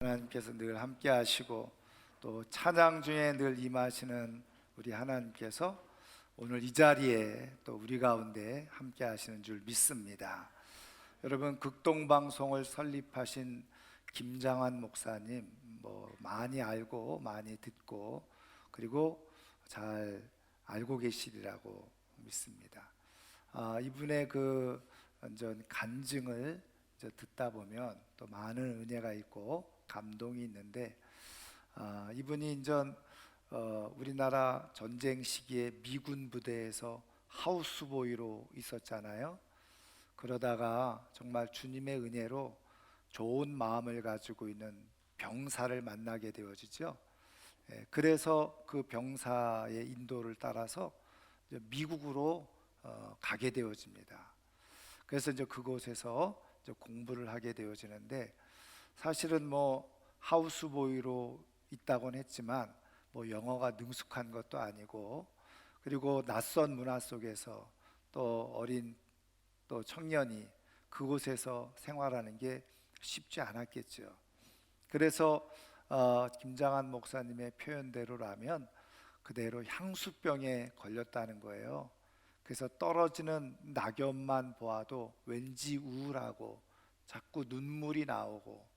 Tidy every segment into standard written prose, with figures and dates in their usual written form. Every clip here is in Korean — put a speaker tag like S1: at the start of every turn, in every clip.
S1: 하나님께서 늘 함께 하시고 또 찬양 중에 늘 임하시는 우리 하나님께서 오늘 이 자리에 또 우리 가운데 함께 하시는 줄 믿습니다. 여러분, 극동방송을 설립하신 김장환 목사님 많이 알고 많이 듣고 그리고 잘 알고 계시리라고 믿습니다. 이분의 그 완전 간증을 듣다 보면 또 많은 은혜가 있고 감동이 있는데, 이분이 인전 우리나라 전쟁 시기에 미군 부대에서 하우스보이로 있었잖아요. 그러다가 정말 주님의 은혜로 좋은 마음을 가지고 있는 병사를 만나게 되어지죠. 그래서 그 병사의 인도를 따라서 미국으로 가게 되어집니다. 그래서 이제 그곳에서 이제 공부를 하게 되어지는데, 사실은 하우스보이로 있다고는 했지만 영어가 능숙한 것도 아니고, 그리고 낯선 문화 속에서 또 어린 또 청년이 그곳에서 생활하는 게 쉽지 않았겠죠. 그래서 김장환 목사님의 표현대로라면 그대로 향수병에 걸렸다는 거예요. 그래서 떨어지는 낙엽만 보아도 왠지 우울하고 자꾸 눈물이 나오고,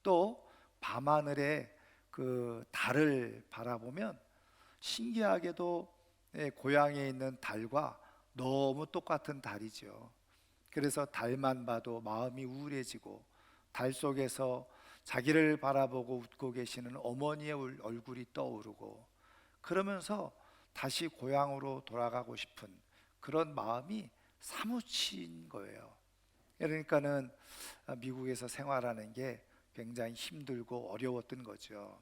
S1: 또 밤하늘에 그 달을 바라보면 신기하게도 고향에 있는 달과 너무 똑같은 달이죠. 그래서 달만 봐도 마음이 우울해지고, 달 속에서 자기를 바라보고 웃고 계시는 어머니의 얼굴이 떠오르고, 그러면서 다시 고향으로 돌아가고 싶은 그런 마음이 사무친 거예요. 그러니까는 미국에서 생활하는 게 굉장히 힘들고 어려웠던 거죠.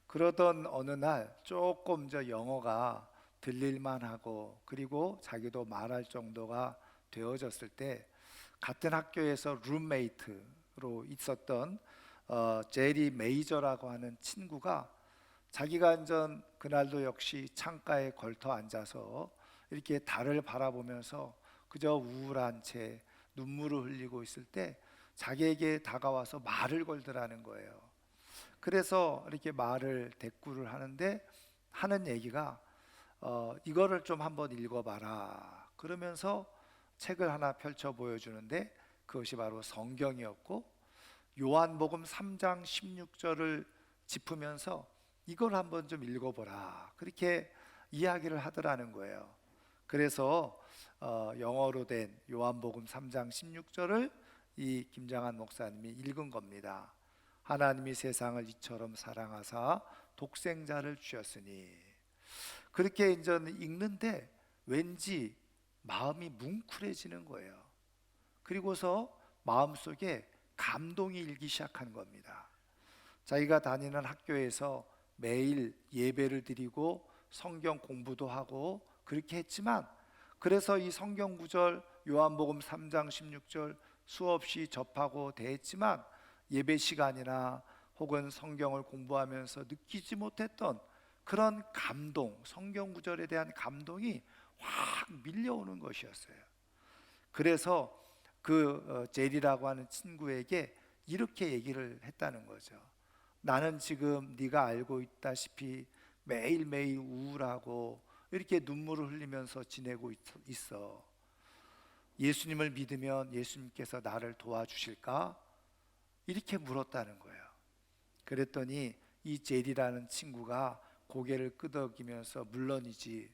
S1: 그러던 어느 날 조금 영어가 들릴만 하고, 그리고 자기도 말할 정도가 되어졌을 때, 같은 학교에서 룸메이트로 있었던 제리 메이저라고 하는 친구가, 자기가 그날도 역시 창가에 걸터 앉아서 이렇게 달을 바라보면서 그저 우울한 채 눈물을 흘리고 있을 때 자기에게 다가와서 말을 걸더라는 거예요. 그래서 이렇게 말을 대꾸를 하는데, 하는 얘기가 이거를 좀 한번 읽어봐라 그러면서 책을 하나 펼쳐 보여주는데, 그것이 바로 성경이었고, 요한복음 3장 16절을 짚으면서 이걸 한번 좀 읽어보라 그렇게 이야기를 하더라는 거예요. 그래서 영어로 된 요한복음 3장 16절을 이 김장환 목사님이 읽은 겁니다. 하나님이 세상을 이처럼 사랑하사 독생자를 주셨으니. 그렇게 이제 읽는데 왠지 마음이 뭉클해지는 거예요. 그리고서 마음속에 감동이 일기 시작한 겁니다. 자기가 다니는 학교에서 매일 예배를 드리고 성경 공부도 하고 그렇게 했지만, 그래서 이 성경 구절 요한복음 3장 16절 수없이 접하고 대했지만, 예배 시간이나 혹은 성경을 공부하면서 느끼지 못했던 그런 감동, 성경 구절에 대한 감동이 확 밀려오는 것이었어요. 그래서 그 제리라고 하는 친구에게 이렇게 얘기를 했다는 거죠. 나는 지금 네가 알고 있다시피 매일매일 우울하고 이렇게 눈물을 흘리면서 지내고 있어. 예수님을 믿으면 예수님께서 나를 도와주실까? 이렇게 물었다는 거예요. 그랬더니 이 제리라는 친구가 고개를 끄덕이면서, 물론이지,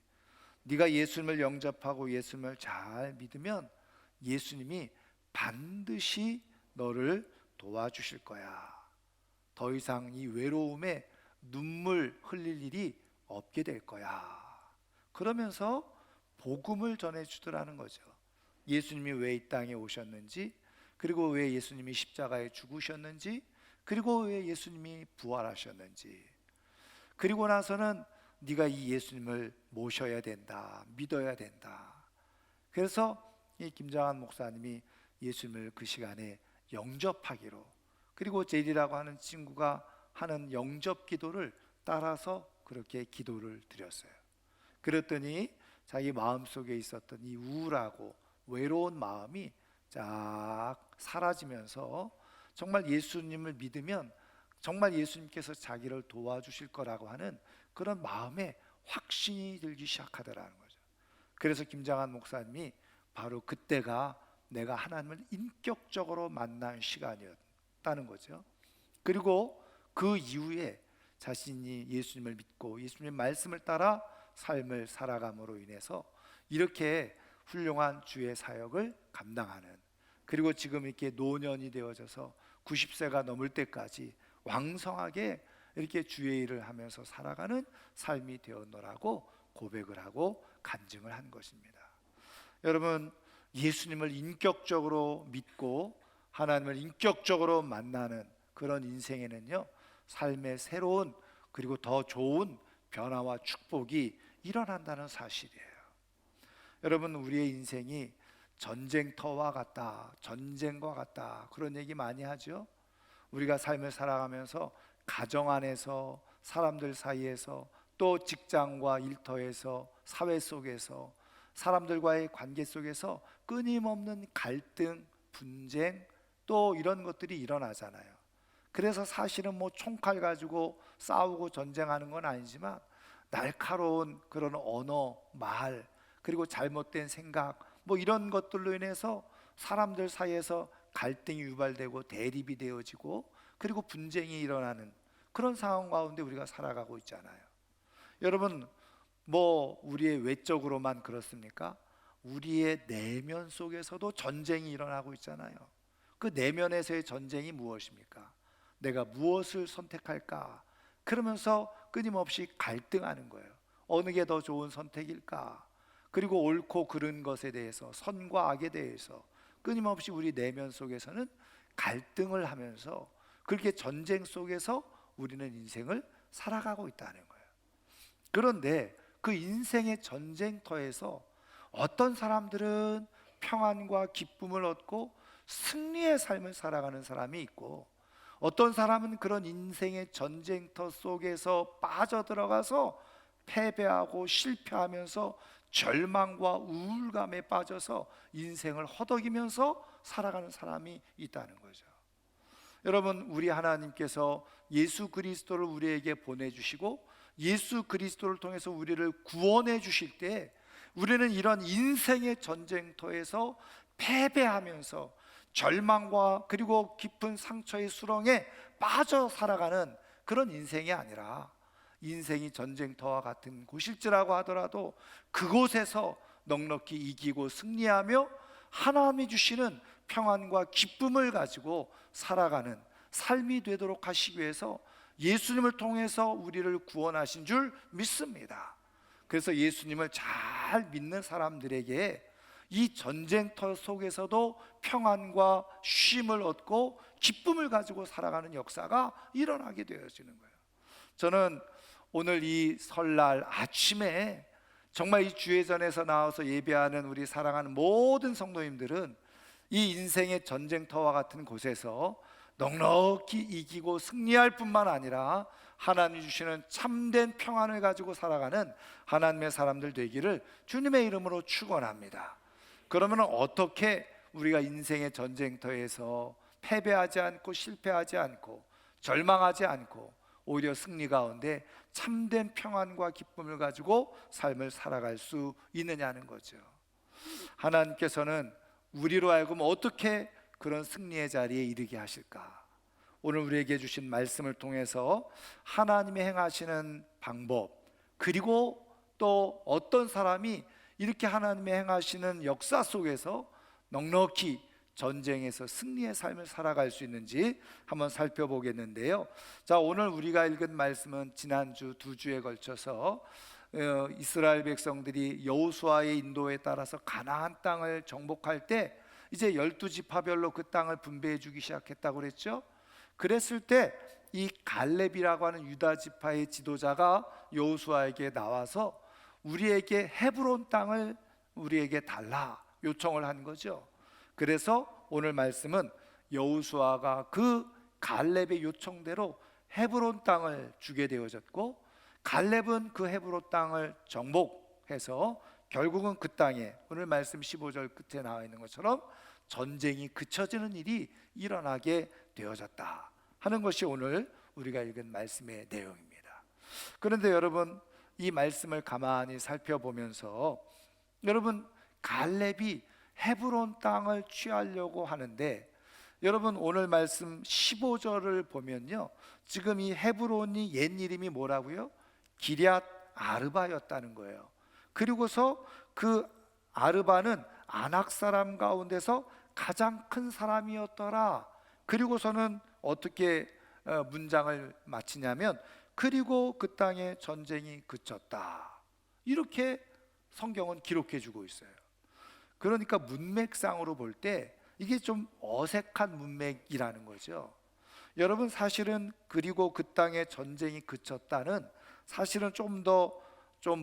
S1: 네가 예수님을 영접하고 예수님을 잘 믿으면 예수님이 반드시 너를 도와주실 거야. 더 이상 이 외로움에 눈물 흘릴 일이 없게 될 거야. 그러면서 복음을 전해주더라는 거죠. 예수님이 왜 이 땅에 오셨는지, 그리고 왜 예수님이 십자가에 죽으셨는지, 그리고 왜 예수님이 부활하셨는지, 그리고 나서는 네가 이 예수님을 모셔야 된다, 믿어야 된다. 그래서 이 김장환 목사님이 예수님을 그 시간에 영접하기로, 그리고 제리라고 하는 친구가 하는 영접 기도를 따라서 그렇게 기도를 드렸어요. 그랬더니 자기 마음속에 있었던 이 우울하고 외로운 마음이 쫙 사라지면서 정말 예수님을 믿으면 정말 예수님께서 자기를 도와주실 거라고 하는 그런 마음에 확신이 들기 시작하더라는 거죠. 그래서 김장한 목사님이 바로 그때가 내가 하나님을 인격적으로 만난 시간이었다는 거죠. 그리고 그 이후에 자신이 예수님을 믿고 예수님의 말씀을 따라 삶을 살아감으로 인해서 이렇게 훌륭한 주의 사역을 감당하는, 그리고 지금 이렇게 노년이 되어져서 90세가 넘을 때까지 왕성하게 이렇게 주의 일을 하면서 살아가는 삶이 되었노라고 고백을 하고 간증을 한 것입니다. 여러분, 예수님을 인격적으로 믿고 하나님을 인격적으로 만나는 그런 인생에는요, 삶의 새로운 그리고 더 좋은 변화와 축복이 일어난다는 사실이에요. 여러분, 우리의 인생이 전쟁터와 같다, 전쟁과 같다, 그런 얘기 많이 하죠. 우리가 삶을 살아가면서 가정 안에서, 사람들 사이에서, 또 직장과 일터에서, 사회 속에서, 사람들과의 관계 속에서 끊임없는 갈등, 분쟁, 또 이런 것들이 일어나잖아요. 그래서 사실은 뭐 총칼 가지고 싸우고 전쟁하는 건 아니지만 날카로운 그런 언어, 말, 그리고 잘못된 생각, 뭐 이런 것들로 인해서 사람들 사이에서 갈등이 유발되고 대립이 되어지고 그리고 분쟁이 일어나는 그런 상황 가운데 우리가 살아가고 있잖아요. 여러분, 뭐 우리의 외적으로만 그렇습니까? 우리의 내면 속에서도 전쟁이 일어나고 있잖아요. 그 내면에서의 전쟁이 무엇입니까? 내가 무엇을 선택할까? 그러면서 끊임없이 갈등하는 거예요. 어느 게 더 좋은 선택일까? 그리고 옳고 그른 것에 대해서, 선과 악에 대해서 끊임없이 우리 내면 속에서는 갈등을 하면서 그렇게 전쟁 속에서 우리는 인생을 살아가고 있다는 거예요. 그런데 그 인생의 전쟁터에서 어떤 사람들은 평안과 기쁨을 얻고 승리의 삶을 살아가는 사람이 있고, 어떤 사람은 그런 인생의 전쟁터 속에서 빠져들어가서 패배하고 실패하면서 절망과 우울감에 빠져서 인생을 허덕이면서 살아가는 사람이 있다는 거죠. 여러분, 우리 하나님께서 예수 그리스도를 우리에게 보내주시고 예수 그리스도를 통해서 우리를 구원해 주실 때 우리는 이런 인생의 전쟁터에서 패배하면서 절망과 그리고 깊은 상처의 수렁에 빠져 살아가는 그런 인생이 아니라, 인생이 전쟁터와 같은 곳일지라고 하더라도 그곳에서 넉넉히 이기고 승리하며 하나님이 주시는 평안과 기쁨을 가지고 살아가는 삶이 되도록 하시기 위해서 예수님을 통해서 우리를 구원하신 줄 믿습니다. 그래서 예수님을 잘 믿는 사람들에게 이 전쟁터 속에서도 평안과 쉼을 얻고 기쁨을 가지고 살아가는 역사가 일어나게 되어지는 거예요. 저는 오늘 이 설날 아침에 정말 이 주회전에서 나와서 예배하는 우리 사랑하는 모든 성도님들은 이 인생의 전쟁터와 같은 곳에서 넉넉히 이기고 승리할 뿐만 아니라 하나님이 주시는 참된 평안을 가지고 살아가는 하나님의 사람들 되기를 주님의 이름으로 축원합니다. 그러면 어떻게 우리가 인생의 전쟁터에서 패배하지 않고 실패하지 않고 절망하지 않고 오히려 승리 가운데 참된 평안과 기쁨을 가지고 삶을 살아갈 수 있느냐는 거죠. 하나님께서는 우리로 하여금 어떻게 그런 승리의 자리에 이르게 하실까? 오늘 우리에게 주신 말씀을 통해서 하나님이 행하시는 방법, 그리고 또 어떤 사람이 이렇게 하나님이 행하시는 역사 속에서 넉넉히 전쟁에서 승리의 삶을 살아갈 수 있는지 한번 살펴보겠는데요. 자, 오늘 우리가 읽은 말씀은 지난주 2주에 걸쳐서 이스라엘 백성들이 여호수아의 인도에 따라서 가나안 땅을 정복할 때 이제 12지파별로 그 땅을 분배해 주기 시작했다고 그랬죠. 그랬을 때 이 갈렙이라고 하는 유다 지파의 지도자가 여호수아에게 나와서 우리에게 헤브론 땅을 우리에게 달라 요청을 한 거죠. 그래서 오늘 말씀은 여호수아가 그 갈렙의 요청대로 헤브론 땅을 주게 되어졌고, 갈렙은 그 헤브론 땅을 정복해서 결국은 그 땅에 오늘 말씀 15절 끝에 나와 있는 것처럼 전쟁이 그쳐지는 일이 일어나게 되어졌다 하는 것이 오늘 우리가 읽은 말씀의 내용입니다. 그런데 여러분, 이 말씀을 가만히 살펴보면서 여러분, 갈렙이 헤브론 땅을 취하려고 하는데, 여러분 오늘 말씀 15절을 보면요, 지금 이 헤브론이 옛 이름이 뭐라고요? 기럇 아르바였다는 거예요. 그리고서 그 아르바는 아낙 사람 가운데서 가장 큰 사람이었더라. 그리고서는 어떻게 문장을 마치냐면, 그리고 그 땅에 전쟁이 그쳤다. 이렇게 성경은 기록해 주고 있어요. 그러니까 문맥상으로 볼 때 이게 좀 어색한 문맥이라는 거죠. 여러분, 사실은 그리고 그 땅에 전쟁이 그쳤다는, 사실은 좀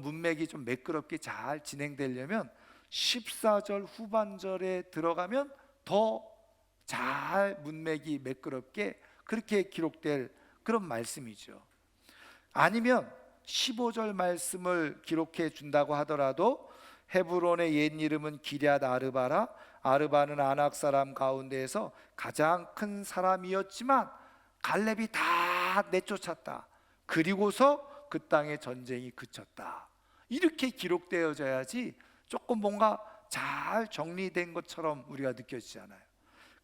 S1: 문맥이 좀 매끄럽게 잘 진행되려면 14절 후반절에 들어가면 더 잘 문맥이 매끄럽게 그렇게 기록될 그런 말씀이죠. 아니면 15절 말씀을 기록해 준다고 하더라도 헤브론의 옛 이름은 기럇 아르바라, 아르바는 아낙 사람 가운데에서 가장 큰 사람이었지만 갈렙이 다 내쫓았다. 그리고서 그 땅의 전쟁이 그쳤다. 이렇게 기록되어져야지 조금 뭔가 잘 정리된 것처럼 우리가 느껴지잖아요.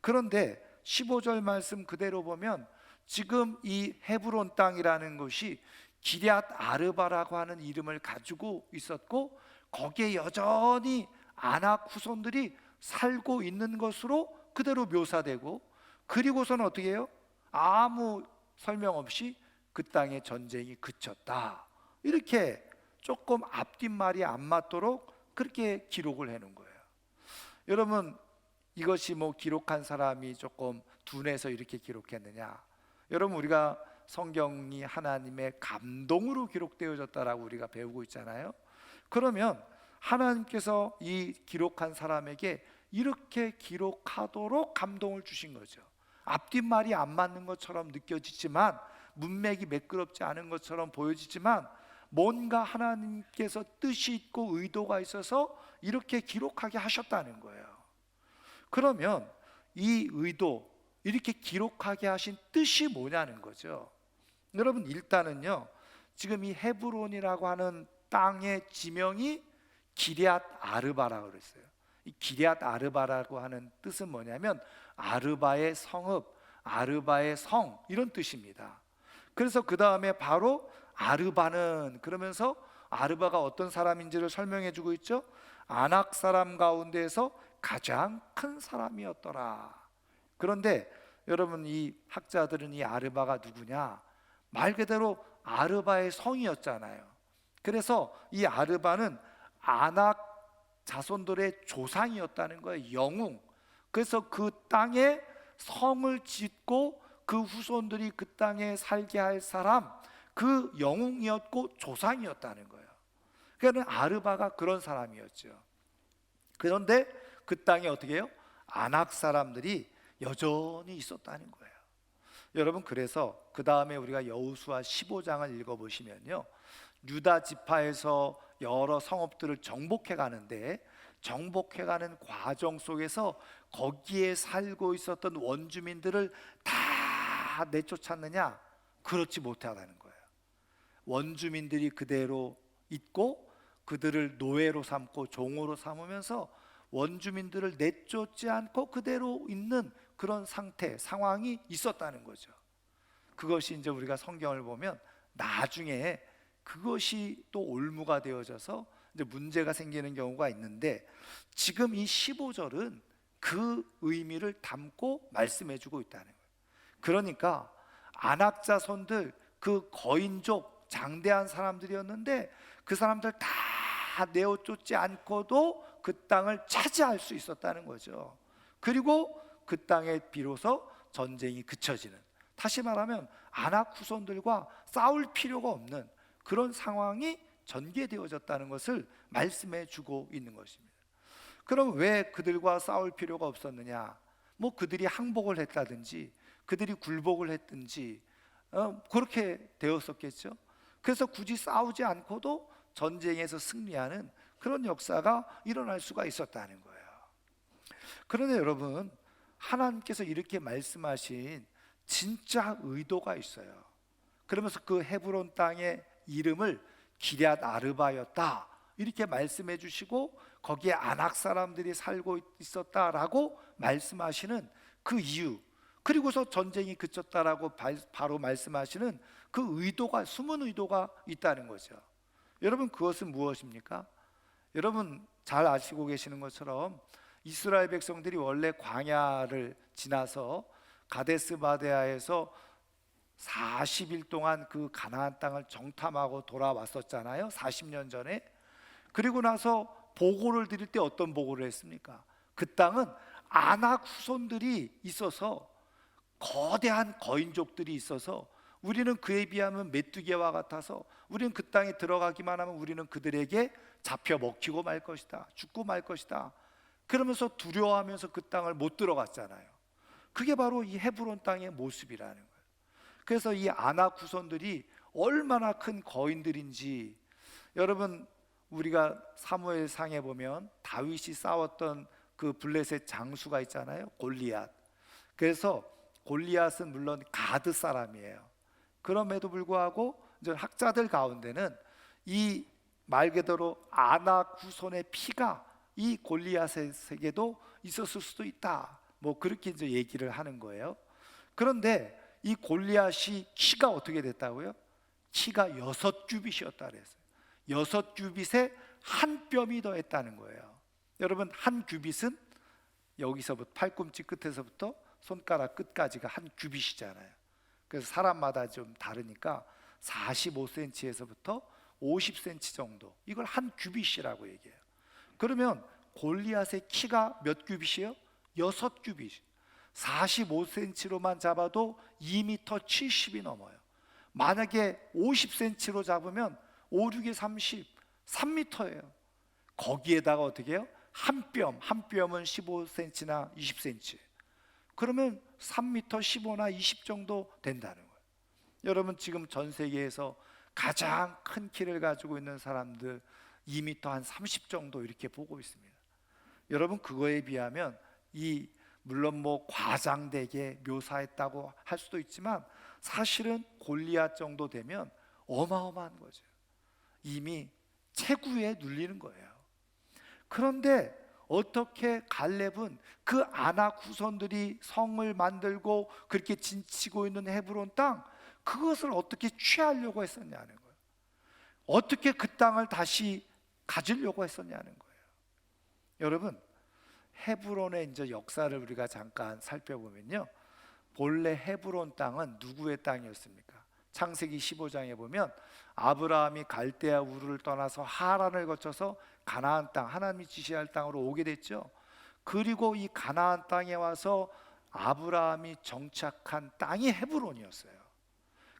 S1: 그런데 15절 말씀 그대로 보면 지금 이 헤브론 땅이라는 것이 기럇 아르바라고 하는 이름을 가지고 있었고, 거기에 여전히 아낙 후손들이 살고 있는 것으로 그대로 묘사되고, 그리고서는 어떻게 해요? 아무 설명 없이 그 땅의 전쟁이 그쳤다. 이렇게 조금 앞뒷말이 안 맞도록 그렇게 기록을 해놓은 거예요. 여러분, 이것이 뭐 기록한 사람이 조금 둔해서 이렇게 기록했느냐? 여러분, 우리가 성경이 하나님의 감동으로 기록되어졌다라고 우리가 배우고 있잖아요. 그러면 하나님께서 이 기록한 사람에게 이렇게 기록하도록 감동을 주신 거죠. 앞뒷말이 안 맞는 것처럼 느껴지지만, 문맥이 매끄럽지 않은 것처럼 보여지지만, 뭔가 하나님께서 뜻이 있고 의도가 있어서 이렇게 기록하게 하셨다는 거예요. 그러면 이 의도, 이렇게 기록하게 하신 뜻이 뭐냐는 거죠. 여러분, 일단은요, 지금 이 헤브론이라고 하는 땅의 지명이 기럇 아르바라고 그랬어요. 이 기럇 아르바라고 하는 뜻은 뭐냐면 아르바의 성읍, 아르바의 성, 이런 뜻입니다. 그래서 그 다음에 바로 아르바는, 그러면서 아르바가 어떤 사람인지를 설명해 주고 있죠. 아낙 사람 가운데에서 가장 큰 사람이었더라. 그런데 여러분, 이 학자들은 이 아르바가 누구냐? 말 그대로 아르바의 성이었잖아요. 그래서 이 아르바는 아낙 자손들의 조상이었다는 거예요. 영웅. 그래서 그 땅에 성을 짓고 그 후손들이 그 땅에 살게 할 사람, 그 영웅이었고 조상이었다는 거예요. 그러니까 아르바가 그런 사람이었죠. 그런데 그 땅에 어떻게 해요? 아낙 사람들이 여전히 있었다는 거예요. 여러분, 그래서 그 다음에 우리가 여호수아 15장을 읽어보시면요, 유다 지파에서 여러 성읍들을 정복해 가는데, 정복해가는 과정 속에서 거기에 살고 있었던 원주민들을 다 내쫓았느냐? 그렇지 못하다는 거예요. 원주민들이 그대로 있고 그들을 노예로 삼고 종으로 삼으면서 원주민들을 내쫓지 않고 그대로 있는 그런 상태, 상황이 있었다는 거죠. 그것이 이제 우리가 성경을 보면 나중에 그것이 또 올무가 되어져서 이제 문제가 생기는 경우가 있는데, 지금 이 15절은 그 의미를 담고 말씀해 주고 있다는 거예요. 그러니까 아낙 자손들, 그 거인족 장대한 사람들이었는데 그 사람들 다 내어쫓지 않고도 그 땅을 차지할 수 있었다는 거죠. 그리고 그 땅에 비로소 전쟁이 그쳐지는, 다시 말하면 아낙 후손들과 싸울 필요가 없는 그런 상황이 전개되어졌다는 것을 말씀해 주고 있는 것입니다. 그럼 왜 그들과 싸울 필요가 없었느냐? 뭐 그들이 항복을 했다든지 그들이 굴복을 했든지 그렇게 되었었겠죠. 그래서 굳이 싸우지 않고도 전쟁에서 승리하는 그런 역사가 일어날 수가 있었다는 거예요. 그런데 여러분, 하나님께서 이렇게 말씀하신 진짜 의도가 있어요. 그러면서 그 헤브론 땅의 이름을 기럇 아르바였다 이렇게 말씀해 주시고, 거기에 아낙 사람들이 살고 있었다라고 말씀하시는 그 이유, 그리고서 전쟁이 그쳤다라고 바로 말씀하시는 그 의도가, 숨은 의도가 있다는 거죠. 여러분, 그것은 무엇입니까? 여러분 잘 아시고 계시는 것처럼 이스라엘 백성들이 원래 광야를 지나서 가데스 바네아에서 40일 동안 그 가나안 땅을 정탐하고 돌아왔었잖아요, 40년 전에. 그리고 나서 보고를 드릴 때 어떤 보고를 했습니까? 그 땅은 아낙 후손들이 있어서, 거대한 거인족들이 있어서 우리는 그에 비하면 메뚜기와 같아서 우리는 그 땅에 들어가기만 하면 우리는 그들에게 잡혀 먹히고 말 것이다, 죽고 말 것이다, 그러면서 두려워하면서 그 땅을 못 들어갔잖아요. 그게 바로 이 헤브론 땅의 모습이라는 거예요. 그래서 이 아낙 후손들이 얼마나 큰 거인들인지, 여러분 우리가 사무엘 상에 보면 다윗이 싸웠던 그 블레셋 장수가 있잖아요, 골리앗. 그래서 골리앗은 물론 가드 사람이에요. 그럼에도 불구하고 이제 학자들 가운데는 이 말 그대로 아낙 후손의 피가 이 골리앗에게도 있었을 수도 있다, 뭐 그렇게 이제 얘기를 하는 거예요. 그런데 이 골리앗이 키가 어떻게 됐다고요? 키가 6규빗이었다 그랬어요. 6규빗에 한 뼘이 더했다는 거예요. 여러분, 한 규빗은 여기서부터 팔꿈치 끝에서부터 손가락 끝까지가 한 규빗이잖아요. 그래서 사람마다 좀 다르니까 45cm에서부터 50cm 정도, 이걸 한 규빗이라고 얘기해요. 그러면 골리앗의 키가 몇 규빗이에요? 6규빗. 45cm로만 잡아도 2m 70이 넘어요. 만약에 50cm로 잡으면 5, 6에 30, 3m예요. 거기에다가 어떻게 해요? 한 뼘은 15cm나 20cm. 그러면 3m 15나 20 정도 된다는 거예요. 여러분, 지금 전 세계에서 가장 큰 키를 가지고 있는 사람들 2m 한 30 정도 이렇게 보고 있습니다. 여러분, 그거에 비하면 물론 뭐 과장되게 묘사했다고 할 수도 있지만 사실은 골리앗 정도 되면 어마어마한 거죠. 이미 체구에 눌리는 거예요. 그런데 어떻게 갈렙은 그 아낙 후손들이 성을 만들고 그렇게 진치고 있는 헤브론 땅, 그것을 어떻게 취하려고 했었냐는 거예요. 어떻게 그 땅을 다시 가지려고 했었냐는 거예요. 여러분, 헤브론의 이제 역사를 우리가 잠깐 살펴보면요, 본래 헤브론 땅은 누구의 땅이었습니까? 창세기 15장에 보면 아브라함이 갈대아 우르를 떠나서 하란을 거쳐서 가나안 땅, 하나님이 지시할 땅으로 오게 됐죠. 그리고 이 가나안 땅에 와서 아브라함이 정착한 땅이 헤브론이었어요.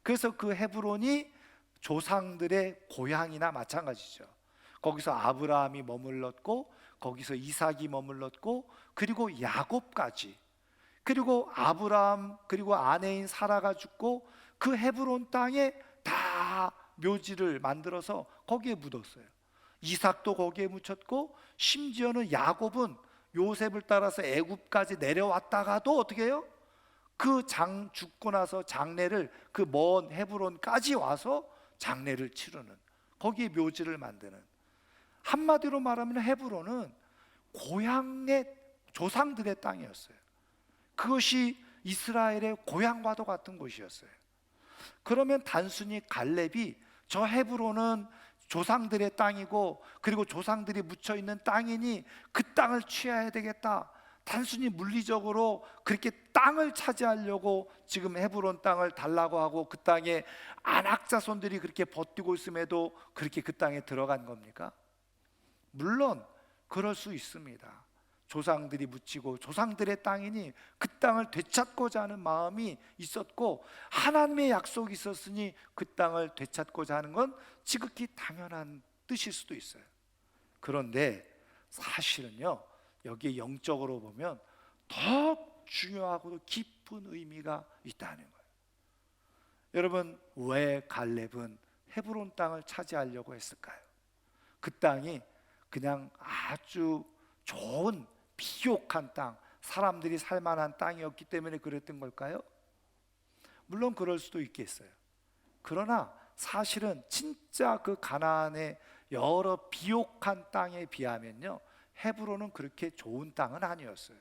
S1: 그래서 그 헤브론이 조상들의 고향이나 마찬가지죠. 거기서 아브라함이 머물렀고, 거기서 이삭이 머물렀고, 그리고 야곱까지, 그리고 아브라함 그리고 아내인 사라가 죽고 그 헤브론 땅에 다 묘지를 만들어서 거기에 묻었어요. 이삭도 거기에 묻혔고, 심지어는 야곱은 요셉을 따라서 애굽까지 내려왔다가도 어떻게 해요? 그 죽고 나서 장례를 그 먼 헤브론까지 와서 장례를 치르는, 거기에 묘지를 만드는, 한마디로 말하면 헤브론은 고향의 조상들의 땅이었어요. 그것이 이스라엘의 고향과도 같은 곳이었어요. 그러면 단순히 갈렙이 저 헤브론은 조상들의 땅이고 그리고 조상들이 묻혀 있는 땅이니 그 땅을 취해야 되겠다, 단순히 물리적으로 그렇게 땅을 차지하려고 지금 헤브론 땅을 달라고 하고 그 땅에 아낙 자손들이 그렇게 버티고 있음에도 그렇게 그 땅에 들어간 겁니까? 물론 그럴 수 있습니다. 조상들이 묻히고 조상들의 땅이니 그 땅을 되찾고자 하는 마음이 있었고, 하나님의 약속이 있었으니 그 땅을 되찾고자 하는 건 지극히 당연한 뜻일 수도 있어요. 그런데 사실은요, 여기에 영적으로 보면 더 중요하고도 깊은 의미가 있다는 거예요. 여러분, 왜 갈렙은 헤브론 땅을 차지하려고 했을까요? 그 땅이 그냥 아주 좋은 비옥한 땅, 사람들이 살만한 땅이었기 때문에 그랬던 걸까요? 물론 그럴 수도 있겠어요. 그러나 사실은 진짜 그 가나안의 여러 비옥한 땅에 비하면요, 헤브론은 그렇게 좋은 땅은 아니었어요.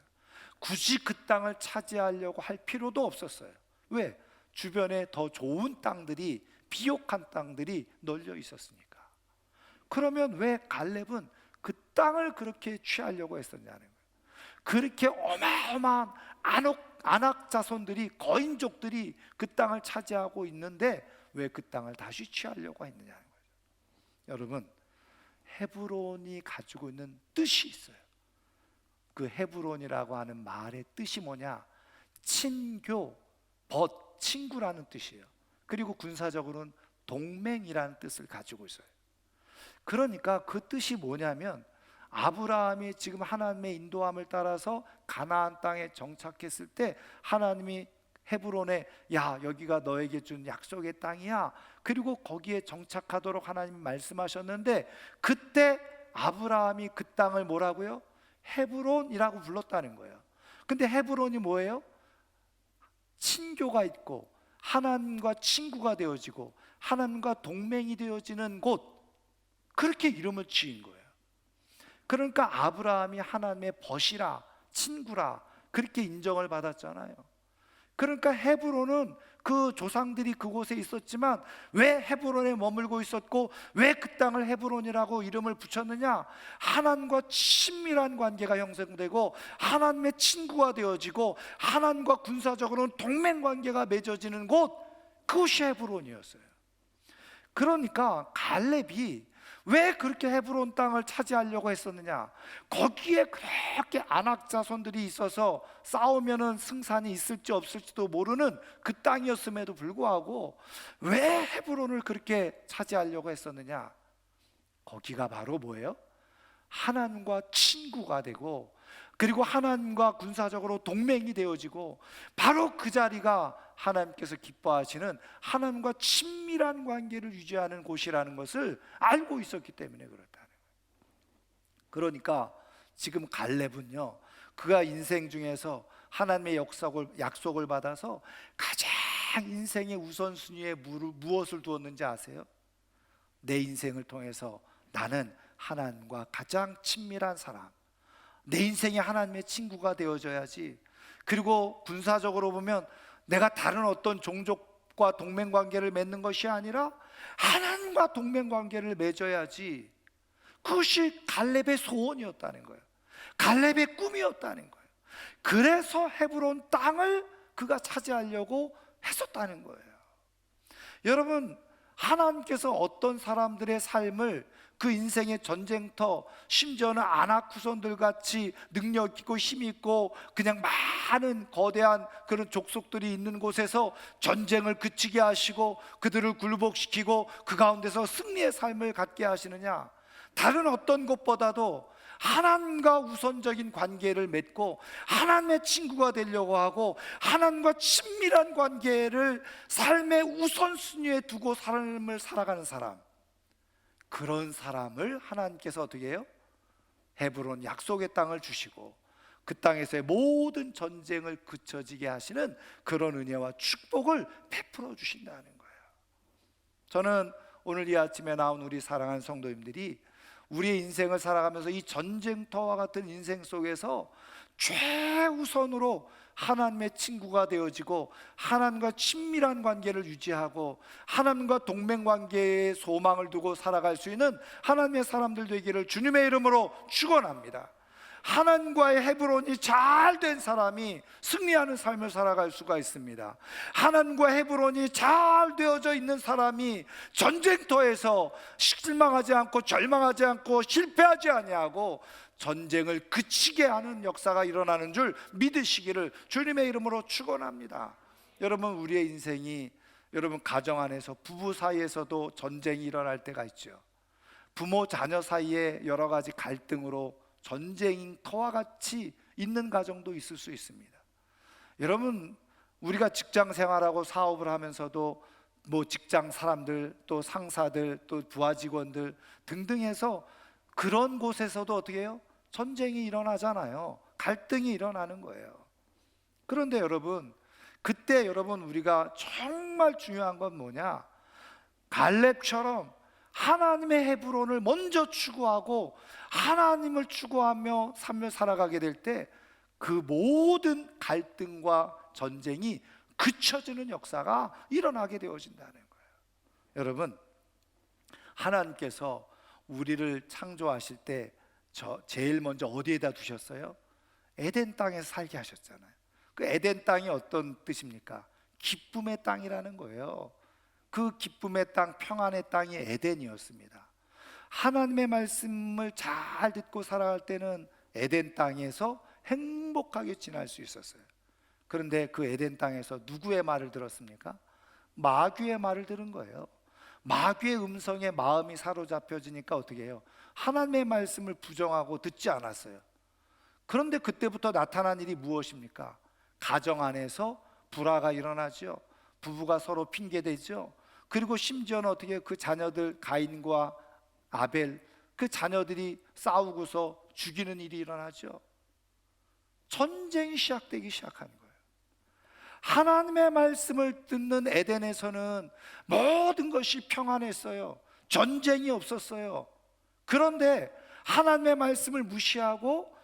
S1: 굳이 그 땅을 차지하려고 할 필요도 없었어요. 왜? 주변에 더 좋은 땅들이, 비옥한 땅들이 널려 있었으니까. 그러면 왜 갈렙은 그 땅을 그렇게 취하려고 했었냐는 거예요. 그렇게 어마어마한 안악 자손들이, 거인족들이 그 땅을 차지하고 있는데 왜 그 땅을 다시 취하려고 했느냐는 거예요. 여러분, 헤브론이 가지고 있는 뜻이 있어요. 그 헤브론이라고 하는 말의 뜻이 뭐냐? 친교, 친구라는 뜻이에요. 그리고 군사적으로는 동맹이라는 뜻을 가지고 있어요. 그러니까 그 뜻이 뭐냐면, 아브라함이 지금 하나님의 인도함을 따라서 가나안 땅에 정착했을 때 하나님이 헤브론에, 야, 여기가 너에게 준 약속의 땅이야, 그리고 거기에 정착하도록 하나님이 말씀하셨는데, 그때 아브라함이 그 땅을 뭐라고요? 헤브론이라고 불렀다는 거예요. 근데 헤브론이 뭐예요? 친교가 있고 하나님과 친구가 되어지고 하나님과 동맹이 되어지는 곳, 그렇게 이름을 지은 거예요. 그러니까 아브라함이 하나님의 벗이라, 친구라, 그렇게 인정을 받았잖아요. 그러니까 헤브론은 그 조상들이 그곳에 있었지만 왜 헤브론에 머물고 있었고 왜 그 땅을 헤브론이라고 이름을 붙였느냐? 하나님과 친밀한 관계가 형성되고 하나님의 친구가 되어지고 하나님과 군사적으로는 동맹 관계가 맺어지는 곳, 그것이 헤브론이었어요. 그러니까 갈렙이 왜 그렇게 헤브론 땅을 차지하려고 했었느냐? 거기에 그렇게 안악 자손들이 있어서 싸우면은 승산이 있을지 없을지도 모르는 그 땅이었음에도 불구하고 왜 헤브론을 그렇게 차지하려고 했었느냐? 거기가 바로 뭐예요? 하나님과 친구가 되고 그리고 하나님과 군사적으로 동맹이 되어지고 바로 그 자리가 하나님께서 기뻐하시는 하나님과 친밀한 관계를 유지하는 곳이라는 것을 알고 있었기 때문에 그렇다는 거예요. 그러니까 지금 갈렙은요, 그가 인생 중에서 하나님의 약속을 받아서 가장 인생의 우선순위에 무엇을 두었는지 아세요? 내 인생을 통해서 나는 하나님과 가장 친밀한 사람, 내 인생이 하나님의 친구가 되어져야지. 그리고 군사적으로 보면 내가 다른 어떤 종족과 동맹관계를 맺는 것이 아니라 하나님과 동맹관계를 맺어야지. 그것이 갈렙의 소원이었다는 거예요. 갈렙의 꿈이었다는 거예요. 그래서 헤브론 땅을 그가 차지하려고 했었다는 거예요. 여러분, 하나님께서 어떤 사람들의 삶을 그 인생의 전쟁터, 심지어는 아낙 후손들 같이 능력 있고 힘 있고 그냥 많은 거대한 그런 족속들이 있는 곳에서 전쟁을 그치게 하시고 그들을 굴복시키고 그 가운데서 승리의 삶을 갖게 하시느냐? 다른 어떤 것보다도 하나님과 우선적인 관계를 맺고 하나님의 친구가 되려고 하고 하나님과 친밀한 관계를 삶의 우선순위에 두고 삶을 살아가는 사람, 그런 사람을 하나님께서 어떻게 해요? 헤브론 약속의 땅을 주시고 그 땅에서의 모든 전쟁을 그쳐지게 하시는 그런 은혜와 축복을 베풀어 주신다는 거예요. 저는 오늘 이 아침에 나온 우리 사랑하는 성도님들이 우리의 인생을 살아가면서 이 전쟁터와 같은 인생 속에서 최우선으로 하나님의 친구가 되어지고 하나님과 친밀한 관계를 유지하고 하나님과 동맹관계에 소망을 두고 살아갈 수 있는 하나님의 사람들 되기를 주님의 이름으로 축원합니다. 하나님과의 헤브론이 잘 된 사람이 승리하는 삶을 살아갈 수가 있습니다. 하나님과 헤브론이 잘 되어져 있는 사람이 전쟁터에서 실망하지 않고 절망하지 않고 실패하지 아니하고 전쟁을 그치게 하는 역사가 일어나는 줄 믿으시기를 주님의 이름으로 축원합니다. 여러분, 우리의 인생이, 여러분 가정 안에서 부부 사이에서도 전쟁이 일어날 때가 있죠. 부모 자녀 사이에 여러 가지 갈등으로 전쟁터와 같이 있는 가정도 있을 수 있습니다. 여러분, 우리가 직장 생활하고 사업을 하면서도 뭐 직장 사람들, 또 상사들, 또 부하 직원들 등등 해서 그런 곳에서도 어떻게 해요? 전쟁이 일어나잖아요. 갈등이 일어나는 거예요. 그런데 여러분, 그때 여러분 우리가 정말 중요한 건 뭐냐? 갈렙처럼 하나님의 헤브론을 먼저 추구하고 하나님을 추구하며 삶을 살아가게 될 때 그 모든 갈등과 전쟁이 그쳐지는 역사가 일어나게 되어진다는 거예요. 여러분, 하나님께서 우리를 창조하실 때 제일 먼저 어디에다 두셨어요? 에덴 땅에서 살게 하셨잖아요. 그 에덴 땅이 어떤 뜻입니까? 기쁨의 땅이라는 거예요. 그 기쁨의 땅, 평안의 땅이 에덴이었습니다. 하나님의 말씀을 잘 듣고 살아갈 때는 에덴 땅에서 행복하게 지날 수 있었어요. 그런데 그 에덴 땅에서 누구의 말을 들었습니까? 마귀의 말을 들은 거예요. 마귀의 음성에 마음이 사로잡혀지니까 어떻게 해요? 하나님의 말씀을 부정하고 듣지 않았어요. 그런데 그때부터 나타난 일이 무엇입니까? 가정 안에서 불화가 일어나죠. 부부가 서로 핑계대죠. 그리고 심지어는 어떻게 그 자녀들 가인과 아벨, 그 자녀들이 싸우고서 죽이는 일이 일어나죠. 전쟁이 시작되기 시작하는 거예요. 하나님의 말씀을 듣는 에덴에서는 모든 것이 평안했어요. 전쟁이 없었어요. 그런데 하나님의 말씀을 무시하고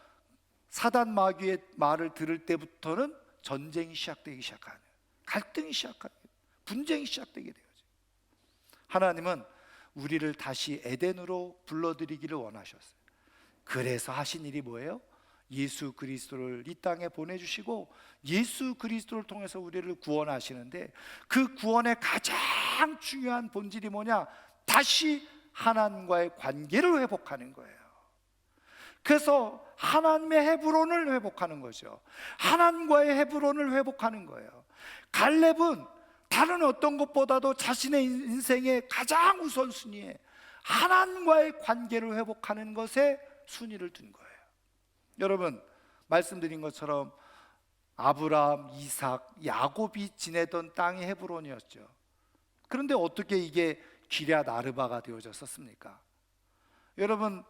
S1: 사단 마귀의 말을 들을 때부터는 전쟁이 시작되기 시작하는, 갈등이 시작하는, 분쟁이 시작되게 되죠. 하나님은 우리를 다시 에덴으로 불러들이기를 원하셨어요. 그래서 하신 일이 뭐예요? 예수 그리스도를 이 땅에 보내주시고 예수 그리스도를 통해서 우리를 구원하시는데, 그 구원의 가장 중요한 본질이 뭐냐? 다시 하나님과의 관계를 회복하는 거예요. 그래서 하나님의 헤브론을 회복하는 거죠. 하나님과의 헤브론을 회복하는 거예요. 갈렙은 다른 어떤 것보다도 자신의 인생의 가장 우선순위에 하나님과의 관계를 회복하는 것에 순위를 둔 거예요. 여러분, 말씀드린 것처럼 아브라함, 이삭, 야곱이 지내던 땅이 헤브론이었죠. 그런데 어떻게 이게 기럇 아르바가 되어졌었습니까? 여러분,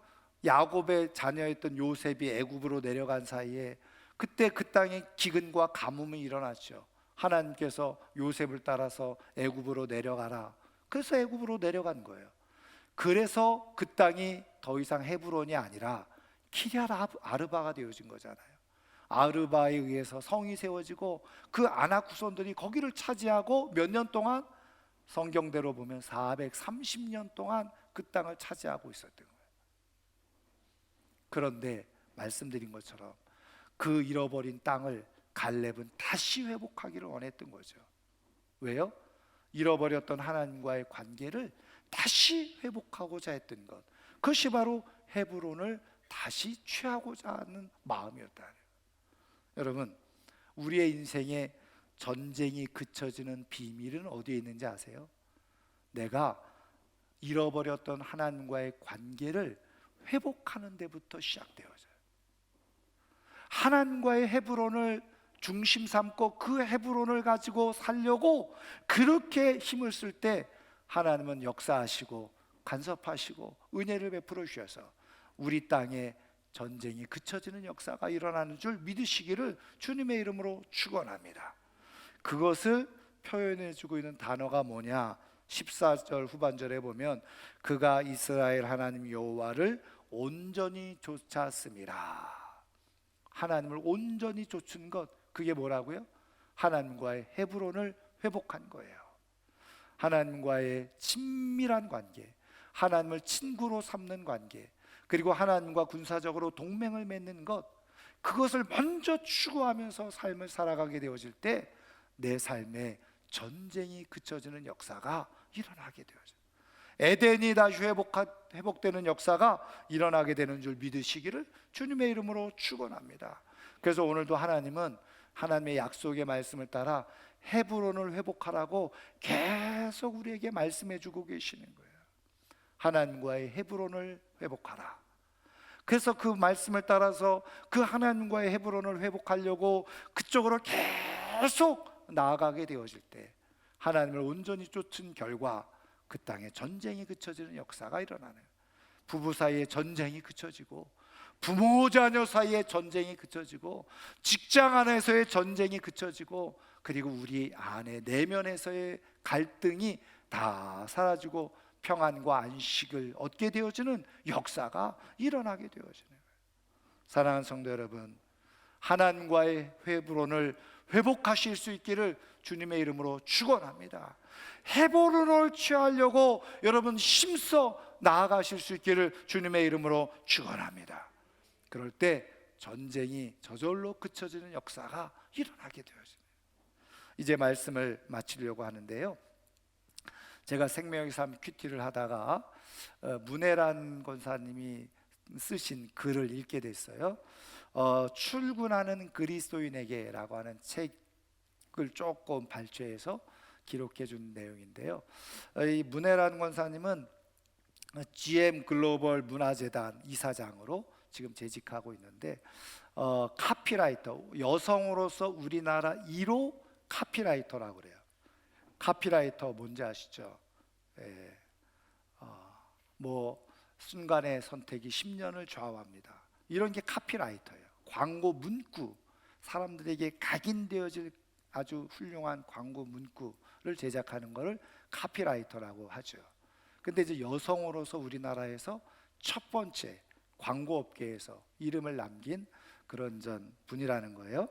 S1: 야곱의 자녀였던 요셉이 애굽으로 내려간 사이에 그때 그 땅에 기근과 가뭄이 일어났죠. 하나님께서 요셉을 따라서 애굽으로 내려가라. 그래서 애굽으로 내려간 거예요. 그래서 그 땅이 더 이상 헤브론이 아니라 기럇 아르바가 되어진 거잖아요. 아르바에 의해서 성이 세워지고 그 아낙 후손들이 거기를 차지하고 몇 년 동안, 성경대로 보면 430년 동안 그 땅을 차지하고 있었던 거예요. 그런데 말씀드린 것처럼 그 잃어버린 땅을 갈렙은 다시 회복하기를 원했던 거죠. 왜요? 잃어버렸던 하나님과의 관계를 다시 회복하고자 했던 것, 그것이 바로 헤브론을 다시 취하고자 하는 마음이었다. 여러분, 우리의 인생에 전쟁이 그쳐지는 비밀은 어디에 있는지 아세요? 내가 잃어버렸던 하나님과의 관계를 회복하는 데부터 시작되어져요. 하나님과의 헤브론을 중심 삼고 그 헤브론을 가지고 살려고 그렇게 힘을 쓸 때 하나님은 역사하시고 간섭하시고 은혜를 베풀어 주셔서 우리 땅에 전쟁이 그쳐지는 역사가 일어나는 줄 믿으시기를 주님의 이름으로 축원합니다. 그것을 표현해 주고 있는 단어가 뭐냐? 14절 후반절에 보면 그가 이스라엘 하나님 여호와를 온전히 쫓았습니다. 하나님을 온전히 쫓은 것, 그게 뭐라고요? 하나님과의 헤브론을 회복한 거예요. 하나님과의 친밀한 관계, 하나님을 친구로 삼는 관계, 그리고 하나님과 군사적으로 동맹을 맺는 것, 그것을 먼저 추구하면서 삶을 살아가게 되어질 때 내 삶에 전쟁이 그쳐지는 역사가 일어나게 되어져요. 에덴이 다시 회복되는 역사가 일어나게 되는 줄 믿으시기를 주님의 이름으로 축원합니다. 그래서 오늘도 하나님은 하나님의 약속의 말씀을 따라 헤브론을 회복하라고 계속 우리에게 말씀해 주고 계시는 거예요. 하나님과의 헤브론을 회복하라. 그래서 그 말씀을 따라서 그 하나님과의 헤브론을 회복하려고 그쪽으로 계속 나아가게 되어질 때 하나님을 온전히 쫓은 결과 그 땅에 전쟁이 그쳐지는 역사가 일어나는, 부부 사이에 전쟁이 그쳐지고 부모 자녀 사이에 전쟁이 그쳐지고 직장 안에서의 전쟁이 그쳐지고 그리고 우리 안에 내면에서의 갈등이 다 사라지고 평안과 안식을 얻게 되어지는 역사가 일어나게 되어지는 거예요. 사랑하는 성도 여러분, 하나님과의 헤브론을 회복하실 수 있기를 주님의 이름으로 축원합니다. 헤브론을 취하려고 여러분 힘써 나아가실 수 있기를 주님의 이름으로 축원합니다. 그럴 때 전쟁이 저절로 그쳐지는 역사가 일어나게 되어집니다. 이제 말씀을 마치려고 하는데요, 제가 생명의 삶 큐티를 하다가 문혜란 권사님이 쓰신 글을 읽게 됐어요. 출근하는 그리스도인에게 라고 하는 책을 조금 발췌해서 기록해 준 내용인데요, 이 문혜란 권사님은 GM 글로벌 문화재단 이사장으로 지금 재직하고 있는데, 카피라이터, 여성으로서 우리나라 1호 카피라이터라고 그래요. 카피라이터 뭔지 아시죠? 예. 뭐 순간의 선택이 10년을 좌우합니다. 이런 게 카피라이터예요. 광고 문구, 사람들에게 각인되어질 아주 훌륭한 광고 문구를 제작하는 것을 카피라이터라고 하죠. 근데 이제 여성으로서 우리나라에서 첫 번째 광고 업계에서 이름을 남긴 그런 분이라는 거예요.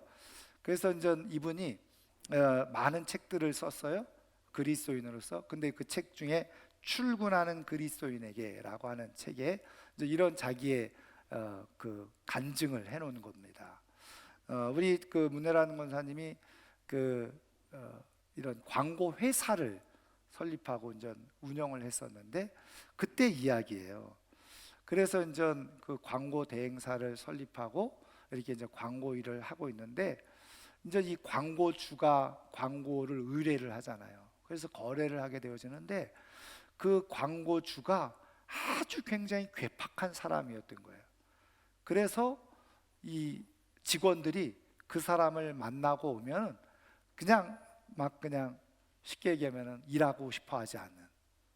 S1: 그래서 이분이 많은 책들을 썼어요, 그리스도인으로서. 근데 그 책 중에 출근하는 그리스도인에게라고 하는 책에 이런 자기의 그 간증을 해놓은 겁니다. 우리 그 문혜란 권사님이 이런 광고 회사를 설립하고 운영을 했었는데, 그때 이야기예요. 그래서 그 광고 대행사를 설립하고 이렇게 광고 일을 하고 있는데, 이 광고주가 광고를 의뢰를 하잖아요. 그래서 거래를 하게 되어지는데, 그 광고주가 아주 굉장히 괴팍한 사람이었던 거예요. 그래서 이 직원들이 그 사람을 만나고 오면 그냥 쉽게 얘기하면 일하고 싶어 하지 않는,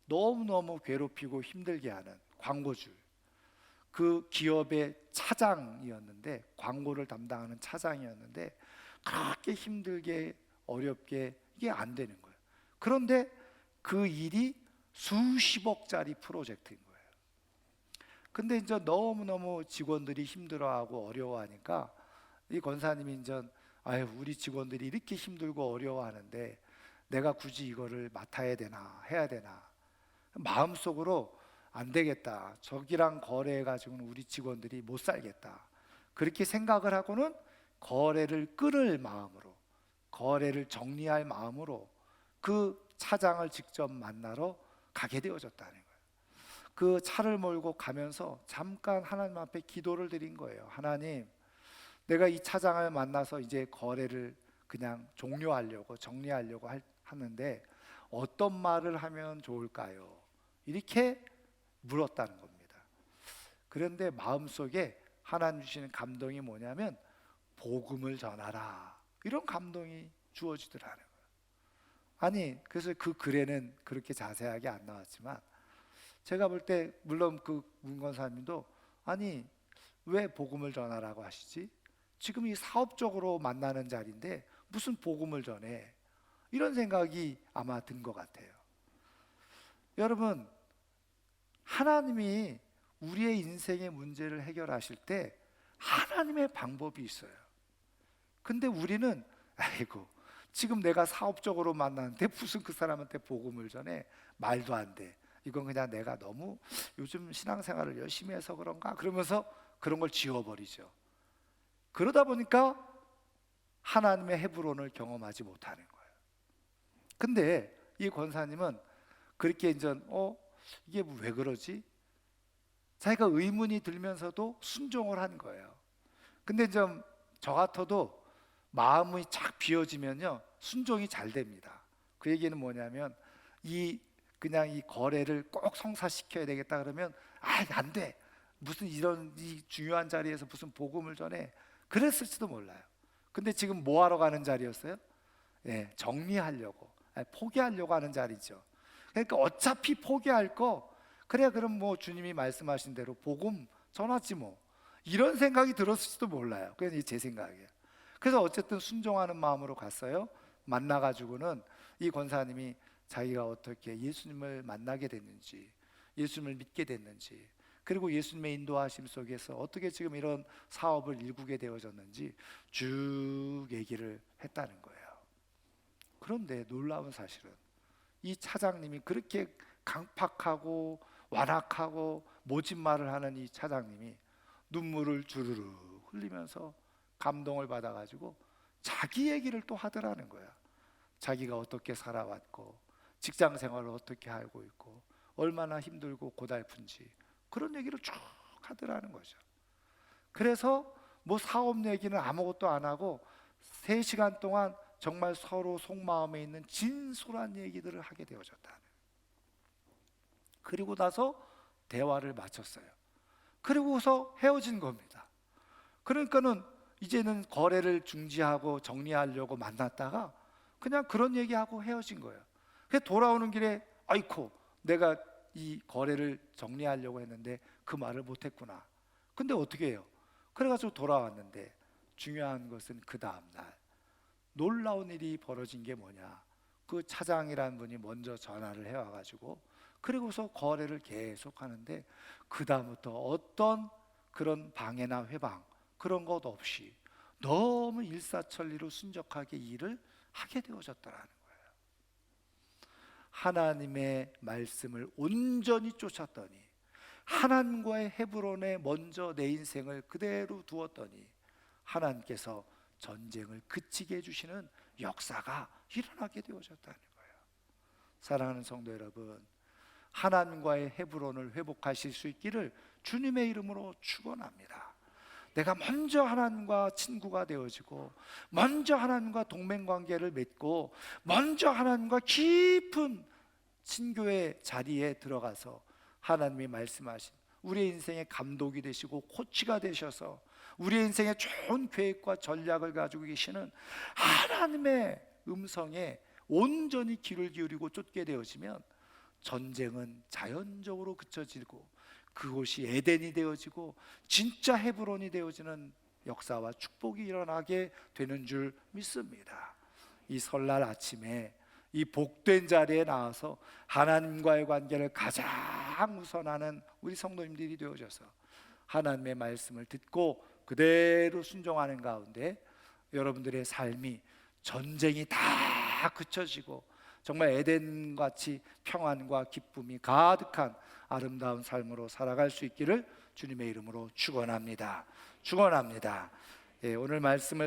S1: 너무너무 괴롭히고 힘들게 하는 광고주, 그 기업의 차장이었는데, 광고를 담당하는 차장이었는데 그렇게 힘들게 어렵게 이게 안 되는 거예요. 그런데 그 일이 수십억짜리 프로젝트인 거예요. 근데 너무너무 직원들이 힘들어하고 어려워하니까 이 권사님이 아유, 우리 직원들이 이렇게 힘들고 어려워하는데 내가 굳이 이거를 맡아야 되나 해야 되나, 마음속으로 안 되겠다, 저기랑 거래해가지고는 우리 직원들이 못 살겠다, 그렇게 생각을 하고는 거래를 끊을 마음으로, 거래를 정리할 마음으로 그 차장을 직접 만나러 가게 되어졌다는 거예요. 그 차를 몰고 가면서 잠깐 하나님 앞에 기도를 드린 거예요. 하나님, 내가 이 차장을 만나서 이제 거래를 그냥 종료하려고, 정리하려고 하는데 어떤 말을 하면 좋을까요? 이렇게 물었다는 겁니다. 그런데 마음속에 하나님 주시는 감동이 뭐냐면 복음을 전하라, 이런 감동이 주어지더라는 거예요. 아니, 그래서 그 글에는 그렇게 자세하게 안 나왔지만 제가 볼 때 물론 그 문권사님도 아니, 왜 복음을 전하라고 하시지? 지금 이 사업적으로 만나는 자리인데 무슨 복음을 전해? 이런 생각이 아마 든 것 같아요. 여러분, 하나님이 우리의 인생의 문제를 해결하실 때 하나님의 방법이 있어요. 근데 우리는 아이고, 지금 내가 사업적으로 만났는데 무슨 그 사람한테 복음을 전해? 말도 안 돼. 이건 그냥 내가 너무 요즘 신앙생활을 열심히 해서 그런가? 그러면서 그런 걸 지워버리죠. 그러다 보니까 하나님의 헤브론을 경험하지 못하는 거예요. 근데 이 권사님은 그렇게 이게 왜 그러지? 자기가 의문이 들면서도 순종을 한 거예요. 근데 저 같아도 마음이 착 비워지면요, 순종이 잘 됩니다. 그 얘기는 뭐냐면 그냥 이 거래를 꼭 성사시켜야 되겠다 그러면 안 돼, 무슨 이런 이 중요한 자리에서 무슨 복음을 전해, 그랬을지도 몰라요. 근데 지금 뭐 하러 가는 자리였어요? 정리하려고, 포기하려고 하는 자리죠. 그러니까 어차피 포기할 거 그래, 그럼 뭐 주님이 말씀하신 대로 복음 전하지 뭐, 이런 생각이 들었을지도 몰라요. 그건 제 생각이에요. 그래서 어쨌든 순종하는 마음으로 갔어요. 만나가지고는 이 권사님이 자기가 어떻게 예수님을 만나게 됐는지, 예수님을 믿게 됐는지, 그리고 예수님의 인도하심 속에서 어떻게 지금 이런 사업을 일구게 되어졌는지 쭉 얘기를 했다는 거예요. 그런데 놀라운 사실은 이 차장님이 그렇게 강팍하고 완악하고 모진 말을 하는 이 차장님이 눈물을 주르르 흘리면서 감동을 받아가지고 자기 얘기를 또 하더라는 거야. 자기가 어떻게 살아왔고 직장 생활을 어떻게 하고 있고 얼마나 힘들고 고달픈지 그런 얘기를 쭉 하더라는 거죠. 그래서 뭐 사업 얘기는 아무것도 안 하고 3시간 동안 정말 서로 속마음에 있는 진솔한 얘기들을 하게 되어졌다. 그리고 나서 대화를 마쳤어요. 그리고서 헤어진 겁니다. 그러니까는 이제는 거래를 중지하고 정리하려고 만났다가 그냥 그런 얘기하고 헤어진 거예요. 그래서 돌아오는 길에 아이코, 내가 이 거래를 정리하려고 했는데 그 말을 못했구나. 근데 어떻게 해요? 그래가지고 돌아왔는데 중요한 것은 그 다음날 놀라운 일이 벌어진 게 뭐냐, 그 차장이라는 분이 먼저 전화를 해와가지고 그리고서 거래를 계속 하는데 그 다음부터 어떤 그런 방해나 회방 그런 것 없이 너무 일사천리로 순적하게 일을 하게 되어졌더라는 거예요. 하나님의 말씀을 온전히 쫓았더니, 하나님과의 헤브론에 먼저 내 인생을 그대로 두었더니 하나님께서 전쟁을 그치게 해주시는 역사가 일어나게 되어졌다는 거예요. 사랑하는 성도 여러분, 하나님과의 헤브론을 회복하실 수 있기를 주님의 이름으로 축원합니다. 내가 먼저 하나님과 친구가 되어지고 먼저 하나님과 동맹관계를 맺고 먼저 하나님과 깊은 친교의 자리에 들어가서 하나님이 말씀하신 우리의 인생의 감독이 되시고 코치가 되셔서 우리의 인생의 좋은 계획과 전략을 가지고 계시는 하나님의 음성에 온전히 귀를 기울이고 쫓게 되어지면 전쟁은 자연적으로 그쳐지고 그곳이 에덴이 되어지고 진짜 헤브론이 되어지는 역사와 축복이 일어나게 되는 줄 믿습니다. 이 설날 아침에 이 복된 자리에 나와서 하나님과의 관계를 가장 우선하는 우리 성도님들이 되어져서 하나님의 말씀을 듣고 그대로 순종하는 가운데 여러분들의 삶이 전쟁이 다 그쳐지고 정말 에덴같이 평안과 기쁨이 가득한 아름다운 삶으로 살아갈 수 있기를 주님의 이름으로 축원합니다. 축원합니다. 오늘 말씀을